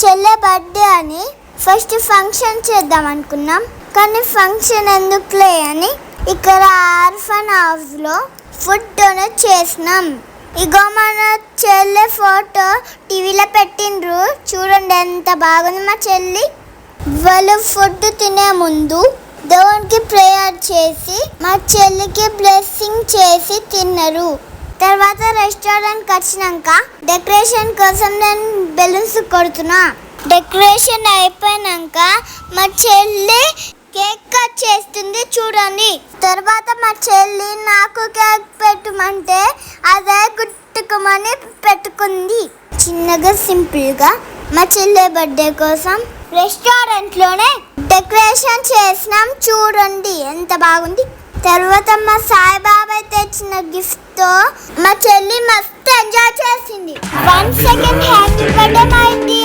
చెల్లె బర్త్డే అని first function చేద్దాం అనుకున్నాం, కానీ ఫంక్షన్ ఎందుకులే అని ఇక్కడ ఆర్ఫన్ హౌస్లో ఫుడ్ డొనేట్ చేసినాం. ఇగో మన చెల్లె ఫోటో టీవీలో పెట్టిండ్రు, చూడండి ఎంత బాగుంది మా చెల్లి. వాళ్ళు ఫుడ్ తినే ముందు దేవునికి ప్రేయర్ చేసి మా చెల్లికి బ్లెస్సింగ్ చేసి తిన్నారు. తర్వాత రెస్టారెంట్కి వచ్చినాక డెకరేషన్ కోసం నేను బెలూన్స్ కొడుతున్నా. డెకరేషన్ అయిపోయినాక మా చెల్లి కేక్ కట్ చేస్తుంది చూడండి. తర్వాత మా చెల్లి నాకు కేక్ పెట్టమంటే అదే గుట్టుకుమని పెట్టుకుంది. చిన్నగా సింపుల్గా మా చెల్లి బర్త్డే కోసం రెస్టారెంట్లోనే డెకరేషన్ చేసినాం, చూడండి ఎంత బాగుంది. తర్వాత మా సాయిబాబా తెచ్చిన గిఫ్ట్తో మా చెల్లి మస్తు ఎంజాయ్ చేసింది. 1 second happy birthday my dear.